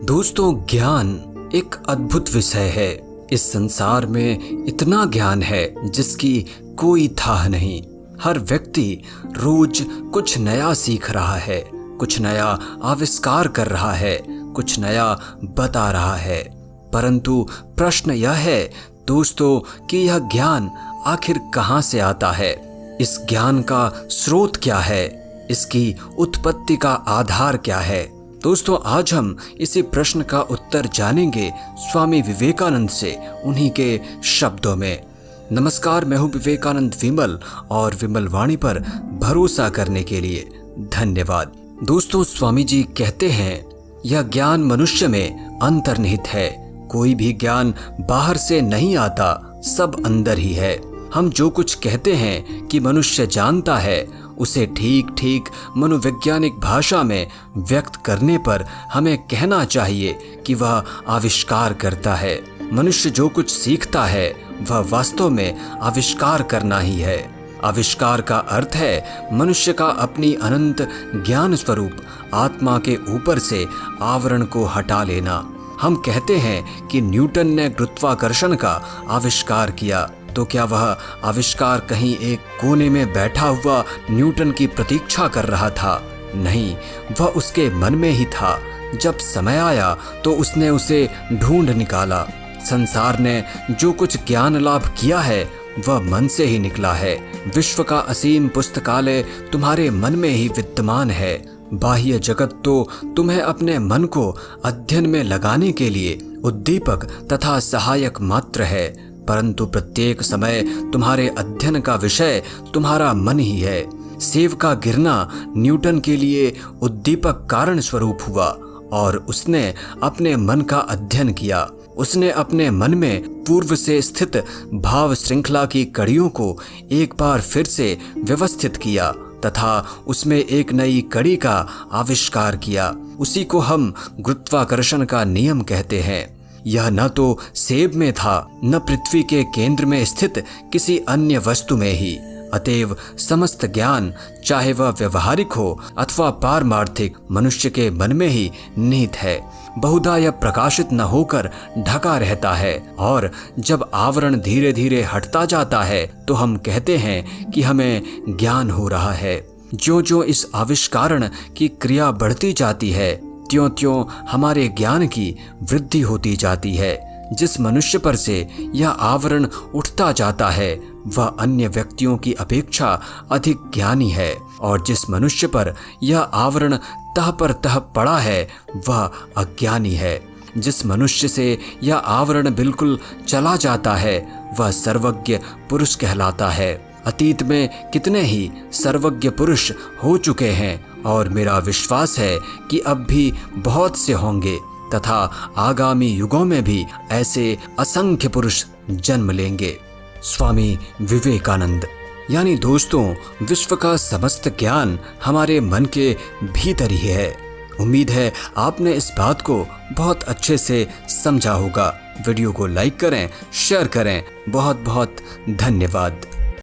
दोस्तों, ज्ञान एक अद्भुत विषय है। इस संसार में इतना ज्ञान है जिसकी कोई थाह नहीं। हर व्यक्ति रोज कुछ नया सीख रहा है, कुछ नया आविष्कार कर रहा है, कुछ नया बता रहा है। परंतु प्रश्न यह है दोस्तों कि यह ज्ञान आखिर कहाँ से आता है? इस ज्ञान का स्रोत क्या है? इसकी उत्पत्ति का आधार क्या है? दोस्तों, आज हम इसी प्रश्न का उत्तर जानेंगे स्वामी विवेकानंद से, उन्हीं के शब्दों में। नमस्कार, मैं हूं विवेकानंद विमल और विमल वाणी पर भरोसा करने के लिए धन्यवाद। दोस्तों, स्वामी जी कहते हैं यह ज्ञान मनुष्य में अंतर्निहित है। कोई भी ज्ञान बाहर से नहीं आता, सब अंदर ही है। हम जो कुछ कहते हैं कि मनुष्य जानता है, उसे ठीक ठीक मनोवैज्ञानिक भाषा में व्यक्त करने पर हमें कहना चाहिए कि वह आविष्कार करता है। मनुष्य जो कुछ सीखता है वह वास्तव में आविष्कार करना ही है। आविष्कार का अर्थ है मनुष्य का अपनी अनंत ज्ञान स्वरूप आत्मा के ऊपर से आवरण को हटा लेना। हम कहते हैं कि न्यूटन ने गुरुत्वाकर्षण का आविष्कार किया, तो क्या वह आविष्कार कहीं एक कोने में बैठा हुआ न्यूटन की प्रतीक्षा कर रहा था? नहीं, वह उसके मन में ही था। जब समय आया तो उसने उसे ढूंढ निकाला। संसार ने जो कुछ ज्ञान लाभ किया है वह मन से ही निकला है। विश्व का असीम पुस्तकालय तुम्हारे मन में ही विद्यमान है। बाह्य जगत तो तुम्हें अपने मन को अध्ययन में लगाने के लिए उद्दीपक तथा सहायक मात्र है, परंतु प्रत्येक समय तुम्हारे अध्ययन का विषय तुम्हारा मन ही है। सेब का गिरना न्यूटन के लिए उद्दीपक कारण स्वरूप हुआ और उसने अपने मन का अध्ययन किया। उसने अपने मन में पूर्व से स्थित भाव श्रृंखला की कड़ियों को एक बार फिर से व्यवस्थित किया तथा उसमें एक नई कड़ी का आविष्कार किया। उसी को हम गुरुत्वाकर्षण का नियम कहते हैं। यह न तो सेब में था, न पृथ्वी के केंद्र में स्थित किसी अन्य वस्तु में ही। अतएव समस्त ज्ञान, चाहे वह व्यवहारिक हो अथवा पारमार्थिक, मनुष्य के मन में ही निहित है। बहुधा यह प्रकाशित न होकर ढका रहता है और जब आवरण धीरे धीरे हटता जाता है तो हम कहते हैं कि हमें ज्ञान हो रहा है। ज्यों ज्यों इस आविष्कारण की क्रिया बढ़ती जाती है, त्यों त्यों हमारे ज्ञान की वृद्धि होती जाती है। जिस मनुष्य पर से यह आवरण उठता जाता है वह अन्य व्यक्तियों की अपेक्षा अधिक ज्ञानी है, और जिस मनुष्य पर यह आवरण तह पर तह पड़ा है वह अज्ञानी है। जिस मनुष्य से यह आवरण बिल्कुल चला जाता है वह सर्वज्ञ पुरुष कहलाता है। अतीत में कितने ही सर्वज्ञ पुरुष हो चुके हैं और मेरा विश्वास है कि अब भी बहुत से होंगे तथा आगामी युगों में भी ऐसे असंख्य पुरुष जन्म लेंगे। स्वामी विवेकानंद। यानी दोस्तों, विश्व का समस्त ज्ञान हमारे मन के भीतर ही है। उम्मीद है आपने इस बात को बहुत अच्छे से समझा होगा। वीडियो को लाइक करें, शेयर करें। बहुत बहुत धन्यवाद।